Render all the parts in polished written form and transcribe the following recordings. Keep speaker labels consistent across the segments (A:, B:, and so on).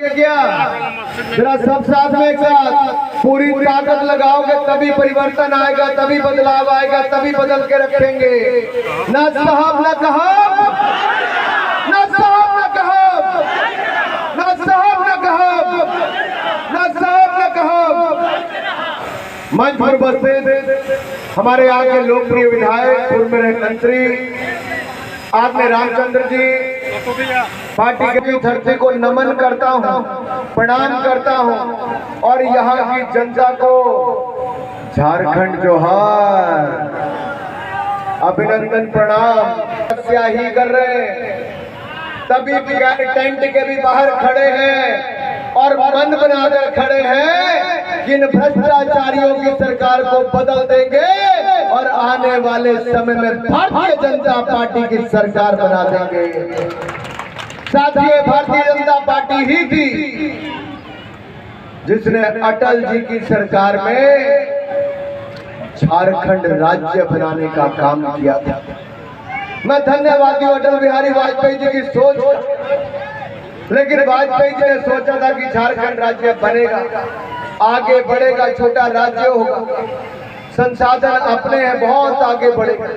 A: क्या जरा सब साथ में एक साथ पूरी ताकत लगाओगे तभी परिवर्तन आएगा, तभी बदलाव आएगा, तभी बदल के रखेंगे। ना साहब ना कहब, ना साहब ना कहब, ना साहब ना कहब, ना साहब ना कहब। मंच पर उपस्थित हमारे यहाँ के लोकप्रिय विधायक, पूर्व में मंत्री आदरणीय रामचंद्र जी, पार्टी की धरती को नमन करता हूँ, प्रणाम करता हूँ और यहाँ की जनता को झारखंड जोहार, अभिनंदन प्रणाम स्याही कर रहे हैं। तभी टेंट के भी बाहर खड़े हैं और मन बनाकर खड़े हैं कि इन भ्रष्टाचारियों की सरकार को बदल देंगे और आने वाले समय में भारतीय जनता पार्टी की सरकार बना देंगे। साथियों, भारतीय जनता पार्टी ही थी जिसने अटल जी की सरकार में झारखंड राज्य बनाने का काम किया था। मैं धन्यवादी अटल बिहारी वाजपेयी जी की सोच, लेकिन वाजपेयी जी ने सोचा था कि झारखंड राज्य बनेगा, आगे बढ़ेगा, छोटा राज्य होगा, संसाधन अपने हैं, बहुत आगे बढ़ेगा।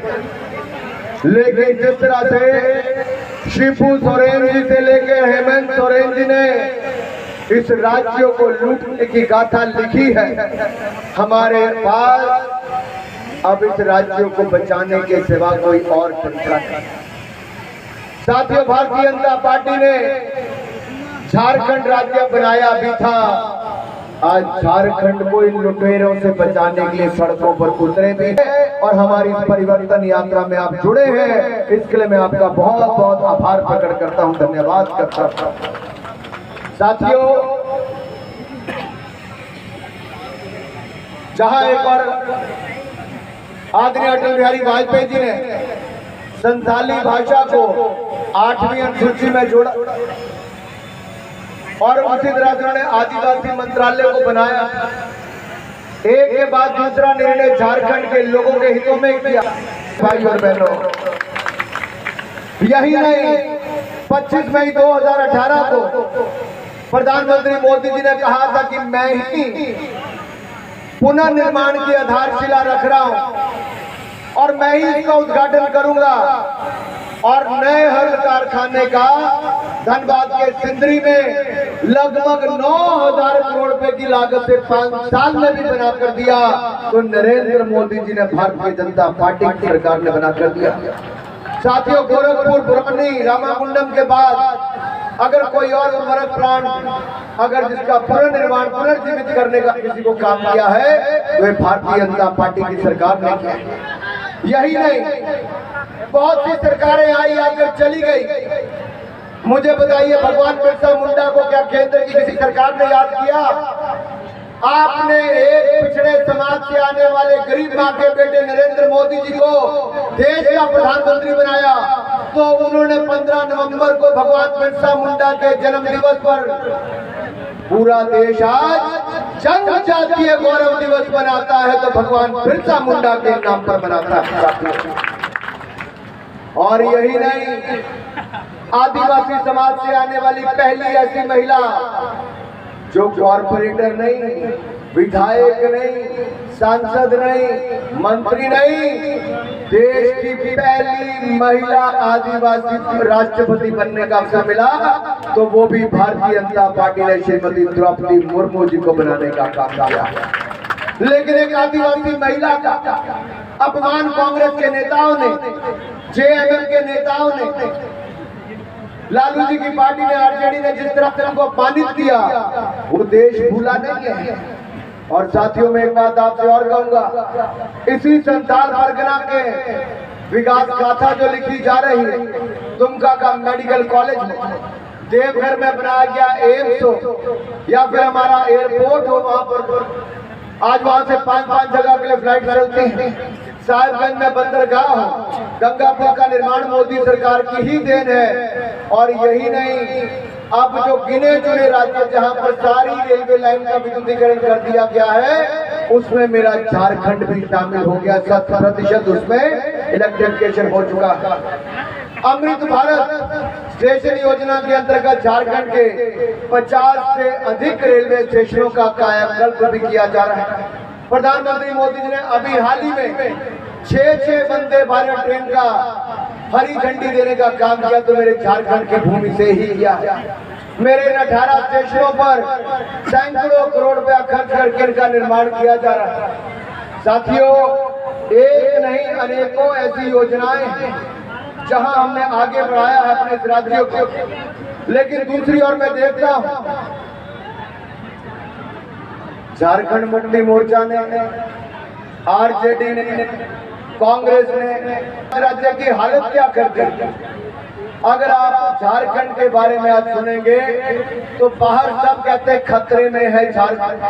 A: लेकिन जिस तरह से शिबू सोरेन जी से लेकर हेमंत सोरेन जी ने इस राज्य को लूटने की गाथा लिखी है, हमारे पास अब इस राज्य को बचाने के सिवा कोई और तरीका नहीं। साथियों, भारतीय जनता पार्टी ने झारखंड राज्य बनाया भी था, आज झारखंड को इन लुटेरों से बचाने के लिए सड़कों पर उतरे भी हैं और हमारी इस परिवर्तन यात्रा में आप जुड़े हैं। इसके लिए मैं आपका बहुत बहुत आभार प्रकट करता हूं, धन्यवाद करता हूं। साथियों, जहां एक और आदरणीय अटल बिहारी वाजपेयी जी ने संथाली भाषा को 8वीं अनुसूची में जोड़ा और उसी तरह से उन्होंने आदिवासी मंत्रालय को बनाया, एक के बाद दूसरा निर्णय झारखंड के लोगों के हितों में किया। भाई और बहनों, यही नहीं, 25 मई 2018 को प्रधानमंत्री मोदी जी ने कहा था कि मैं ही पुनर्निर्माण की आधारशिला रख रहा हूं और मैं ही इसका उद्घाटन करूंगा और नए हल कारखाने का धनबाद के सिंदरी में लगभग 9,000 करोड़ रुपए की लागत से 5 साल में भी बना कर दिया। तो नरेंद्र मोदी जी ने, भारतीय जनता पार्टी की सरकार ने बना कर दिया। साथियों, गोरखपुर, बुरहानी, रामाकुंडम के बाद अगर कोई और उर्वरक प्लांट अगर जिसका पुनर्निर्माण, पुनर्जीवित करने का किसी को काम किया है तो ये भारतीय जनता पार्टी की सरकार ने किया। यही नहीं, बहुत सी सरकारें आई आकर चली गई। मुझे बताइए, भगवान बिरसा मुंडा को क्या केंद्र की किसी सरकार ने याद किया? आपने एक पिछड़े समाज से आने वाले गरीब माँ के बेटे नरेंद्र मोदी जी को देश का प्रधानमंत्री बनाया, तो उन्होंने 15 नवंबर को भगवान बिरसा मुंडा के जन्म दिवस पर पूरा देश आज जनजातीय गौरव दिवस मनाता है, तो भगवान बिरसा मुंडा के नाम पर मनाता है। और यही नहीं, आदिवासी समाज से आने वाली पहली ऐसी महिला जो कॉर्पोरेटर नहीं, विधायक नहीं, सांसद नहीं, मंत्री नहीं, देश की पहली महिला आदिवासी राष्ट्रपति बनने का अवसर मिला, तो वो भी भारतीय जनता पार्टी ने श्रीमती द्रौपदी मुर्मू जी को बनाने का काम किया। लेकिन एक आदिवासी महिला का अपमान कांग्रेस के नेताओं ने, जेएमएम के नेताओं ने, लालू जी की पार्टी ने, आरजेडी ने जिस तरह से उनको अपमानित किया, वो देश भूला नहीं है। और साथियों, में एक बात आपसे और कहूंगा, इसी संथाल परगना के विकास गाथा जो लिखी जा रही है, दुमका का मेडिकल कॉलेज हो, देवघर में बनाया गया एम्स हो, या फिर हमारा एयरपोर्ट हो, वहां पर आज वहां से 5-5 जगह के लिए फ्लाइट चलती है, साहिबगंज में बंदरगाह हो, गंगापुर का निर्माण मोदी सरकार की ही देन है। और यही नहीं, अब जो गिने चुने राज्य जहां पर सारी रेलवे लाइन का विद्युतीकरण कर दिया गया है, उसमें मेरा झारखंड भी शामिल हो गया। 70% उसमें इलेक्ट्रिफिकेशन हो चुका है। अमृत भारत स्टेशन योजना के अंतर्गत झारखंड के 50 से अधिक रेलवे स्टेशनों का कायाकल्प भी किया जा रहा है। प्रधानमंत्री मोदी जी ने अभी हाल ही में 6 वंदे भारत ट्रेन का हरी झंडी देने का काम किया, तो मेरे झारखंड की भूमि से ही किया है। मेरे इन 18 स्टेशनों पर सैकड़ों करोड़ रुपया खर्च करके इनका निर्माण किया जा रहा है। साथियों, एक नहीं अनेकों ऐसी योजनाएं हैं जहां हमने आगे बढ़ाया है अपने इस राज्यों को। लेकिन दूसरी ओर मैं देखता हूं झारखंड मुक्ति मोर्चा ने, आरजेडी ने, कांग्रेस ने राज्य की हालत क्या कर दी। अगर आप झारखंड के बारे में आज सुनेंगे तो बाहर सब कहते हैं खतरे में है झारखंड।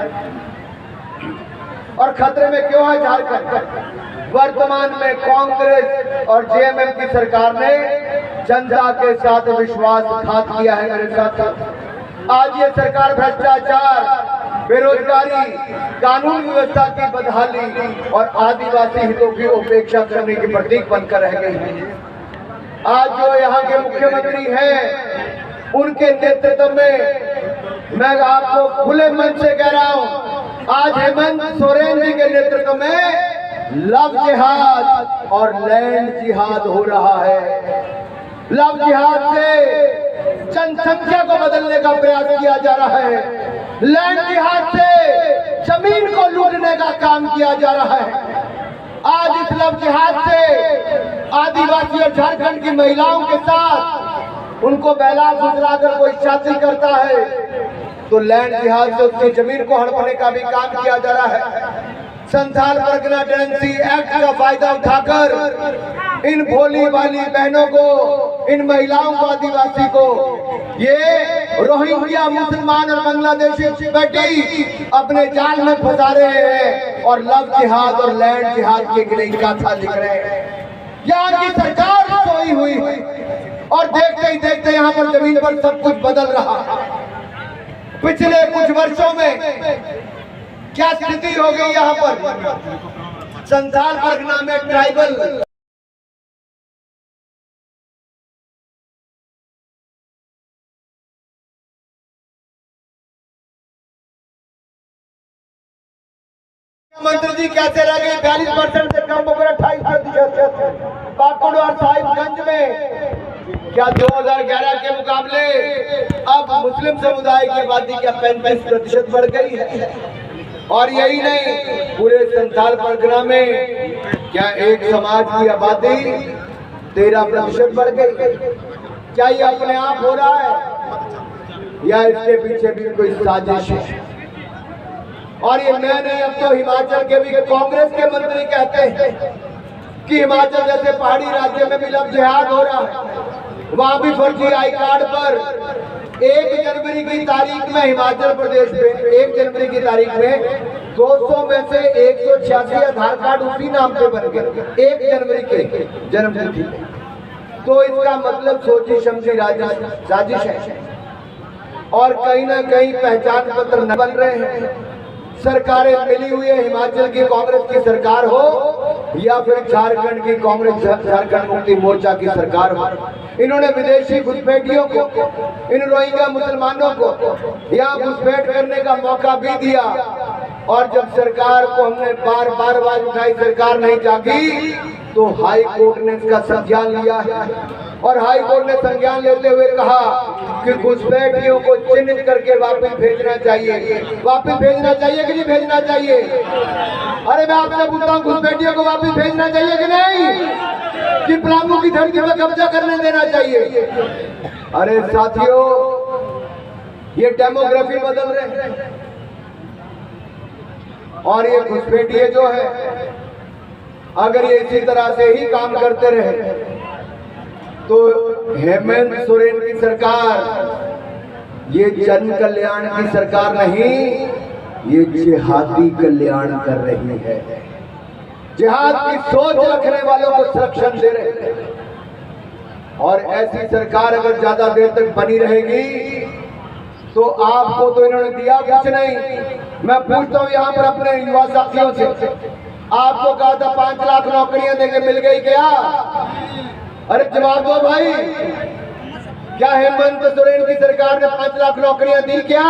A: और खतरे में क्यों है झारखंड? वर्तमान में कांग्रेस और जेएमएम की सरकार ने जनता के साथ विश्वासघात किया है। मेरे साथ आज ये सरकार भ्रष्टाचार, बेरोजगारी, कानून व्यवस्था की बदहाली और आदिवासी हितों की उपेक्षा करने की प्रतीक बनकर रह गई है। आज जो यहाँ के मुख्यमंत्री हैं, उनके नेतृत्व में मैं आपको खुले मन से कह रहा हूँ, आज हेमंत सोरेन जी के नेतृत्व में लव जिहाद और लैंड जिहाद हो रहा है। लव जिहाद से जनसंख्या को बदलने का प्रयास किया जा रहा है, लैंड जिहाद से जमीन को लूटने का काम किया जा रहा है। आज इस लव जिहाद से आदिवासी और झारखंड की महिलाओं के साथ उनको बहला फुसलाकर कोई शादी करता है, तो लैंड जिहाद से उसकी जमीन को हड़पने का भी काम किया जा रहा है। संथाल परगना टेनेंसी एक्ट का फायदा उठाकर इन भोली वाली बहनों को, इन महिलाओं को, आदिवासी को ये रोहिंग्या मुसलमान और बांग्लादेशी बेटी अपने जाल में फंसा रहे हैं और लव जिहाद और लैंड जिहाद की नई गाथा लिख रहे हैं। यहाँ की सरकार सोई हुई है और देखते ही देखते यहाँ पर जमीन पर सब कुछ बदल रहा। पिछले कुछ वर्षों में क्या स्थिति हो गई यहाँ पर? संथाल परगना में ट्राइबल मंत्री जी कैसे रह गई? 42% से कम होकर 28%। पाकुड़ और साहिबगंज में क्या 2011 के मुकाबले अब मुस्लिम समुदाय की आबादी क्या 35% बढ़ गई है? और यही नहीं, पूरे संथाल परगना में क्या एक समाज की आबादी 13% बढ़ गई? क्या ये अपने आप हो रहा है या इसके पीछे भी कोई साजिश है? और ये मैं नहीं, अब तो हिमाचल के भी कांग्रेस के मंत्री कहते हैं कि हिमाचल जैसे पहाड़ी राज्य में भी लव जिहाद हो रहा है। वहां भी फर्जी आई कार्ड पर 1 जनवरी की तारीख में हिमाचल प्रदेश में 1 जनवरी की तारीख में 200 में से 186 आधार कार्ड उसी नाम पे बन गए 1 जनवरी के जन्मतिथि। तो इसका मतलब सोची समझी साजिश है और कहीं ना कहीं पहचान पत्र न बन रहे हैं। सरकारें मिली हुई है, हिमाचल की कांग्रेस की सरकार हो या फिर झारखंड की कांग्रेस झारखंड मुक्ति मोर्चा की सरकार हो। इन्होंने विदेशी घुसपैठियों को, इन रोहिंग्या मुसलमानों को यहाँ घुसपैठ करने का मौका भी दिया और जब सरकार को हमने बार बार आवाज उठाई, सरकार नहीं जागी, तो हाई कोर्ट ने इसका संज्ञान लिया है और हाई कोर्ट ने संज्ञान लेते हुए कहा कि घुसपैठियों को चिन्हित करके वापस भेजना चाहिए। वापस भेजना चाहिए कि नहीं भेजना चाहिए? अरे मैं आपसे पूछता हूँ, घुसपैठियों को वापस भेजना चाहिए कि नहीं, कि पलामू की धरती पर कब्जा करने देना चाहिए? अरे साथियों, ये डेमोग्राफी बदल रहे हैं और ये घुसपैठिए जो है, अगर ये इसी तरह से ही काम करते रहे तो हेमंत सोरेन की सरकार ये जन कल्याण की सरकार नहीं, ये जिहादी कल्याण कर रही है। जिहाद की सोच रखने वालों को संरक्षण दे रहे हैं और ऐसी सरकार अगर ज्यादा देर तक बनी रहेगी तो आपको तो इन्होंने दिया कुछ नहीं। मैं पूछता हूँ यहाँ पर अपने युवा साथियों से, आपको कहा था 5 लाख नौकरियां देंगे, मिल गई क्या? अरे जवाब दो भाई, क्या हेमंत सोरेन की सरकार ने 5 लाख नौकरियां दी क्या?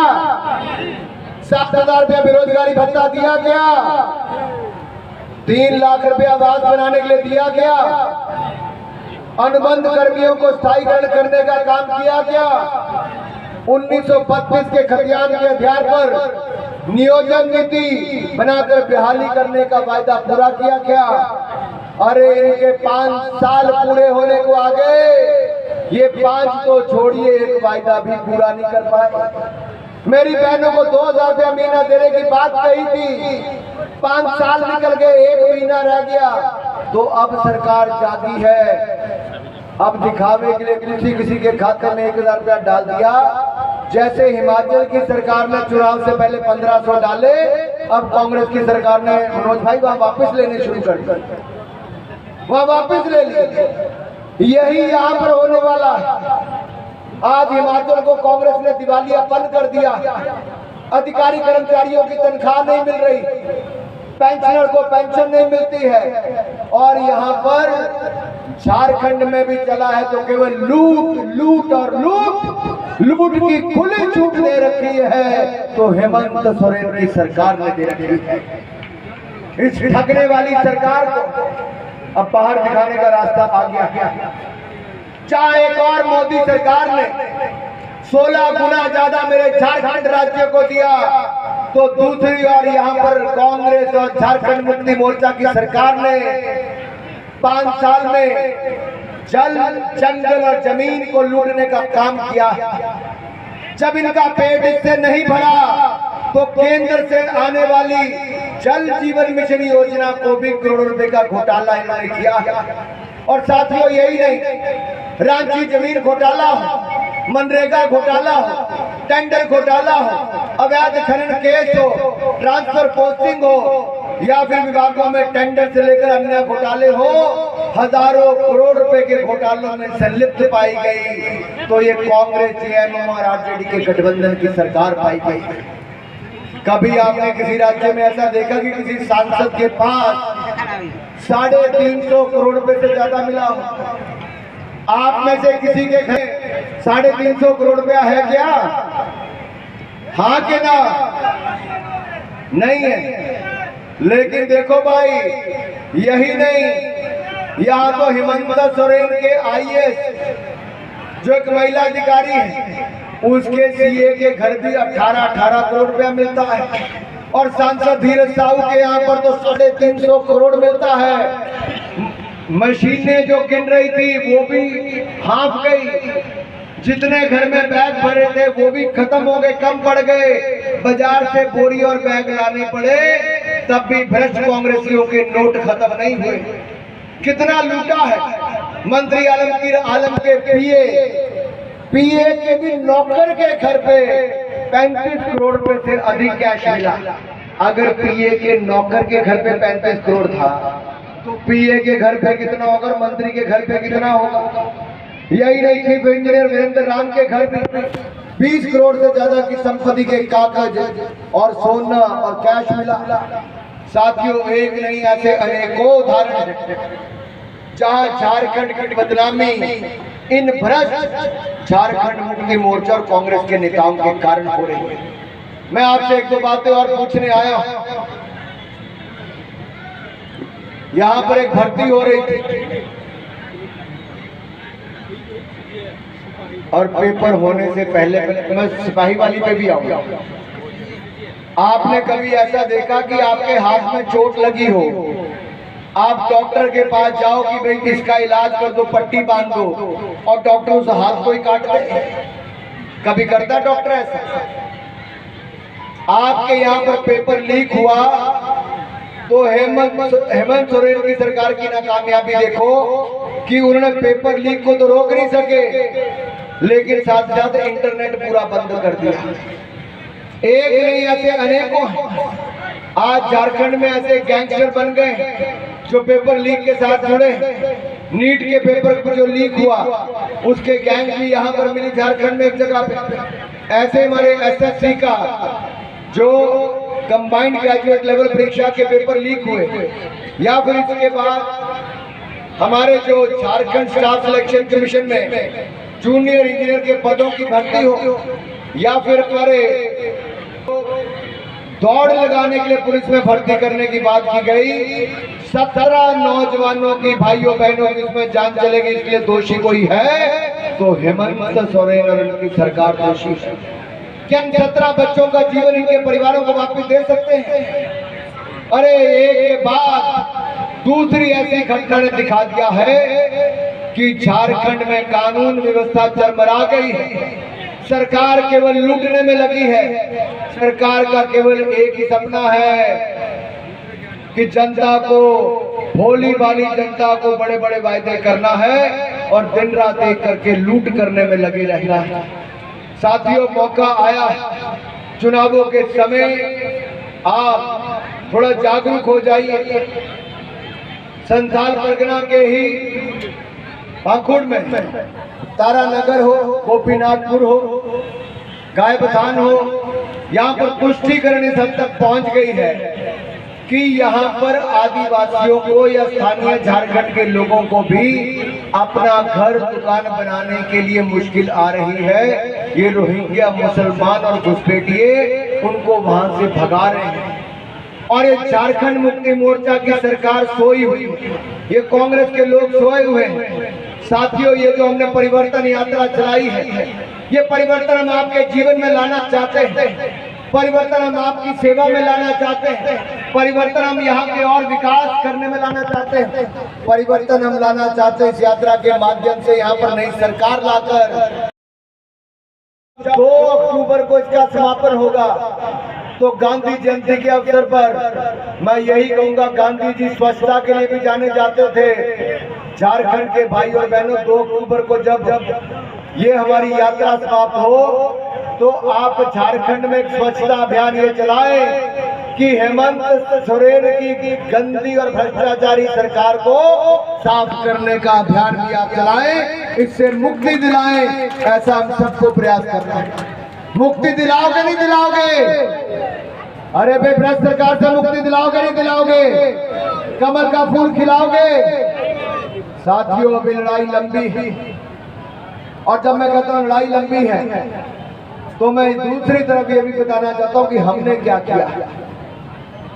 A: 7,000 रुपया बेरोजगारी भत्ता दिया क्या? 3 लाख रुपया आवास बनाने के लिए दिया क्या? अनुबंध कर्मियों को स्थायीकरण करने का काम किया क्या? 1932 के खतियान के आधार पर नियोजन नीति बनाकर बहाली करने का वायदा पूरा किया क्या? अरे इनके 5 साल पूरे होने को आ गए, ये 5 तो छोड़िए, एक वायदा भी पूरा नहीं कर पाए। मेरी बहनों को 2,000 रुपया महीना देने की बात कही थी, 5 साल निकल गए, 1 महीना रह गया। तो अब सरकार जागी है, अब दिखावे के लिए किसी के खाते में 1,000 रुपया डाल दिया। जैसे हिमाचल की सरकार ने चुनाव से पहले 1500 डाले, अब कांग्रेस की सरकार ने मनोज भाई वहां वापस लेने शुरू कर दिए, वहां वापस ले लिए। यही यहाँ पर होने वाला है। आज हिमाचल को कांग्रेस ने दिवालियापन कर दिया, अधिकारी कर्मचारियों की तनख्वाह नहीं मिल रही, पेंशनर को पेंशन नहीं मिलती है, और यहाँ पर झारखंड में भी चला है तो केवल लूट लूट और लूट की खुली छूट दे रखी है, तो हेमंत सोरेन की सरकार ने दे रखी है। इस ठगने वाली सरकार को अब बाहर दिखाने का रास्ता आ गया। चाहे एक और मोदी सरकार ने 16 गुना ज्यादा मेरे झारखंड राज्य को दिया, तो दूसरी ओर यहाँ पर कांग्रेस और झारखंड मुक्ति मोर्चा की सरकार ने 5 साल में जल, जंगल और जमीन को लूटने का काम किया। जब इनका पेट इससे नहीं भरा, तो केंद्र से आने वाली जल जीवन मिशन योजना को भी करोड़ों रुपए का घोटाला इन्होंने किया। और साथियों, यही नहीं, रांची जमीन घोटाला हो, मनरेगा घोटाला हो, टेंडर घोटाला हो, अवैध खनन केस हो, ट्रांसफर पोस्टिंग हो, या फिर विभागों में टेंडर से लेकर अन्य घोटाले हो, हजारों करोड़ रुपए के घोटालों में संलिप्त पाई गई, तो ये कांग्रेस, जेएमएम और आरजेडी के गठबंधन की सरकार पाई गई। कभी आपने किसी राज्य में ऐसा देखा कि किसी सांसद के पास 350 करोड़ रुपए से ज्यादा मिला हो? आप में से किसी के घर 350 करोड़ रुपया है क्या? हाँ के ना? नहीं है। लेकिन देखो भाई, यही नहीं, यहाँ तो हेमंत सोरेन के आईएएस जो एक महिला अधिकारी है, उसके सीए के घर भी 18 करोड़ रुपया मिलता है, और सांसद धीरज साहू के यहाँ पर तो 350 करोड़ मिलता है। मशीनें जो गिन रही थी वो भी हाँफ गई, जितने घर में बैग भरे थे वो भी खत्म हो गए, कम पड़ गए, बाजार से बोरी और बैग लाने पड़े, तब भी भ्रष्ट कांग्रेसियों के नोट खत्म नहीं हुए। कितना लूटा है। मंत्री आलमगीर आलम के पीए के भी नौकर के घर पे 35 करोड़ रुपए से अधिक कैश मिला। अगर पीए के नौकर के घर पे 35 करोड़ था, तो पीए के घर पे कितना होगा, मंत्री के घर पे कितना होगा? यही नहीं, चीफ इंजीनियर वीरेंद्र राम के घर पे 20 करोड़ से ज्यादा की संपत्ति के कागज और सोना और कैश मिला। साथियों, एक नहीं, ऐसे अनेकों उदाहरण जहां झारखंड की बदनामी इन भ्रष्ट झारखंड मुक्ति मोर्चा और कांग्रेस के नेताओं के कारण हो रही है। मैं आपसे 1-2 बातें और पूछने आया हूं। यहां पर एक भर्ती हो रही थी, और पेपर होने से पहले मैं सिपाही वाली पे भी आऊंगा। आपने कभी ऐसा देखा कि आपके हाथ में चोट लगी हो, आप डॉक्टर के पास जाओ कि भाई इसका इलाज कर दो, पट्टी बांध दो, और डॉक्टर उस हाथ को ही काट दे? कभी करता डॉक्टर ऐसा? आपके यहाँ पर पेपर लीक हुआ, तो हेमंत सोरेन की सरकार की नाकामयाबी देखो कि उन्होंने पेपर लीक को तो रोक नहीं सके, लेकिन साथ साथ इंटरनेट पूरा बंद कर दिया। एक नहीं, ऐसे अनेकों हैं। आज झारखंड में ऐसे गैंगस्टर बन गए जो पेपर लीक के साथ जुड़े। नीट के पेपर जो लीक हुआ, उसके गैंग भी यहाँ पर मिली झारखंड में एक जगह पे। ऐसे हमारे एसएससी का जो कंबाइंड ग्रेजुएट लेवल परीक्षा के पेपर लीक हुए, या फिर इसके बाद हमारे जो झारखंड स्टाफ सिलेक्शन कमीशन में जूनियर इंजीनियर के पदों की भर्ती हो या फिर हमारे दौड़ लगाने के लिए पुलिस में भर्ती करने की बात की गई, 17 नौजवानों की भाइयों बहनों की इसमें जान चलेगी, इसलिए दोषी कोई है तो हेमंत सोरेन और उनकी सरकार दोषी है। क्या 17 बच्चों का जीवन इनके परिवारों को वापस दे सकते हैं? अरे एक के बाद दूसरी ऐसी घटना ने दिखा दिया है कि झारखंड में कानून व्यवस्था चरमरा गई है। सरकार केवल लूटने में लगी है। सरकार का केवल एक ही सपना है कि जनता को, भोली भाली जनता को बड़े बड़े वायदे करना है और दिन रात एक करके लूट करने में लगे रहना है। साथियों, मौका आया चुनावों के समय, आप थोड़ा जागरूक हो जाइए। संथाल परगना के ही पाखुड़ में तारानगर हो, गोपीनाथपुर हो, गायबथान हो, यहाँ पर पुष्टिकरण इस हद तक पहुंच गई है कि यहाँ पर आदिवासियों को या स्थानीय झारखंड के लोगों को भी अपना घर दुकान बनाने के लिए मुश्किल आ रही है। ये रोहिंग्या मुसलमान और घुसपैठिए उनको वहां से भगा रहे हैं और ये झारखंड मुक्ति मोर्चा की सरकार सोई हुई, ये कांग्रेस के लोग सोए हुए हैं। साथियों, ये जो हमने परिवर्तन यात्रा चलाई है, ये परिवर्तन हम आपके जीवन में लाना चाहते हैं। परिवर्तन हम आपकी सेवा में लाना चाहते हैं। परिवर्तन हम यहाँ के और विकास करने में लाना चाहते हैं। परिवर्तन हम लाना चाहते हैं इस यात्रा के माध्यम से, यहाँ पर नई सरकार लाकर। 2 अक्टूबर को इसका समापन होगा। तो गांधी जयंती के अवसर पर मैं यही कहूंगा, गांधी जी स्वच्छता के लिए भी जाने जाते थे। झारखंड के भाई और बहनों, 2 अक्टूबर को जब ये हमारी यात्रा समाप्त हो तो आप झारखंड में एक स्वच्छता अभियान ये चलाएं कि हेमंत सोरेन की गंदी और भ्रष्टाचारी सरकार को साफ करने का अभियान भी आप चलाएं, इससे मुक्ति दिलाएं। ऐसा हम सबको प्रयास करना है। मुक्ति दिलाओगे नहीं दिलाओगे? अरे भाई, भ्रष्ट सरकार से मुक्ति दिलाओगे नहीं दिलाओगे? कमल का फूल खिलाओगे? साथियों, अभी लड़ाई लंबी है और जब मैं कहता हूं लड़ाई लंबी है तो मैं दूसरी तरफ ये भी बताना चाहता हूं कि हमने क्या किया।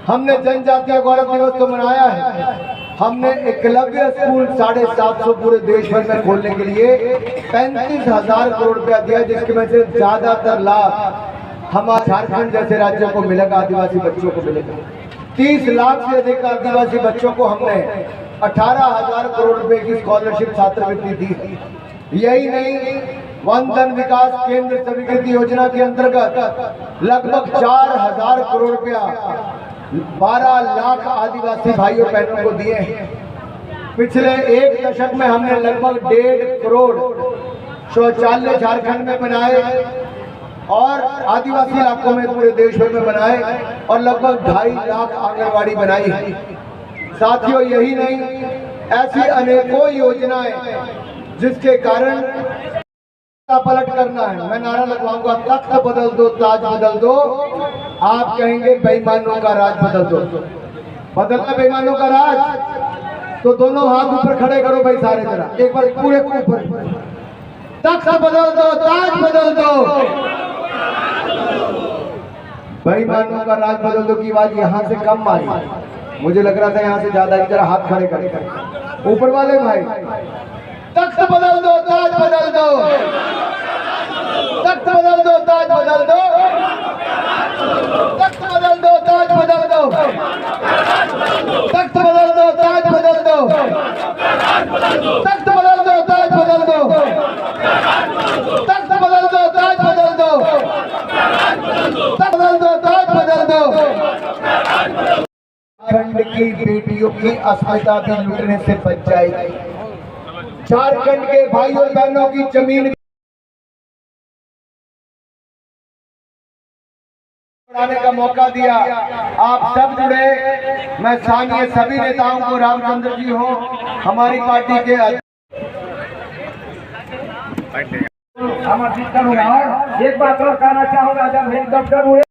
A: हमने जनजातीय गौरव दिवस तो मनाया है। हमने एकलव्य स्कूल 750 पूरे देश भर में खोलने के लिए 35,000 करोड़ रुपया दिया, जिसके में से ज्यादातर लाभ हमारे झारखंड जैसे राज्यों को मिलेगा, आदिवासी बच्चों को मिलेगा। 30 लाख से अधिक आदिवासी बच्चों को हमने 18,000 करोड़ रुपए की स्कॉलरशिप छात्रवृत्ति दी। यही नहीं, वन धन विकास केंद्र स्वीकृति योजना के अंतर्गत लगभग 4,000 करोड़ रुपया 12 लाख आदिवासी भाइयों बहनों को दिए हैं। पिछले 1 दशक में हमने लगभग 1.5 करोड़ शौचालय झारखंड में बनाए और आदिवासी इलाकों में पूरे देश भर में बनाए और लगभग 2.5 लाख आंगनबाड़ी बनाई है। साथियों, यही नहीं, ऐसी अनेकों योजनाएं जिसके कारण पलट करना है। मैं नारा लगवाऊंगा, तख्त बदल दो, ताज बदल दो। आप कहेंगे बेईमानों का राज बदल दो। बदलना बेईमानों का राज, तो दोनों हाथ ऊपर खड़े करो भाई, सारे जरा एक बार पूरे ऊपर। तख्त बदल दो, ताज बदल दो, बेईमानों का राज बदल दो की आवाज यहाँ से कम आई। मुझे लग रहा था यहाँ से ज्यादा की तरह हाथ खड़े कर ऊपर वाले भाई। तख्त बदल दो, ताज बदल दो, तख्त बदल दो, ताज बदल दो, तख्त बदल दो, ताज बदल दो, तख्त बदल दो, ताज बदल दो, तख्त बदल दो, ताज बदल दो, तख्त बदल दो, ताज बदल दो, तख्त बदल दो, ताज बदल दो। झारखंड की बेटियों की अस्मिता भी लूटने से बच जाएगी। झारखंड के भाई और बहनों की जमीन बढ़ाने का मौका दिया। आप सब जुड़े। मैं स्थानीय सभी नेताओं को, रामचंद्र जी हो हमारी पार्टी के, एक बात और कहना चाहूंगा, जब हेलीकॉप्टर उड़े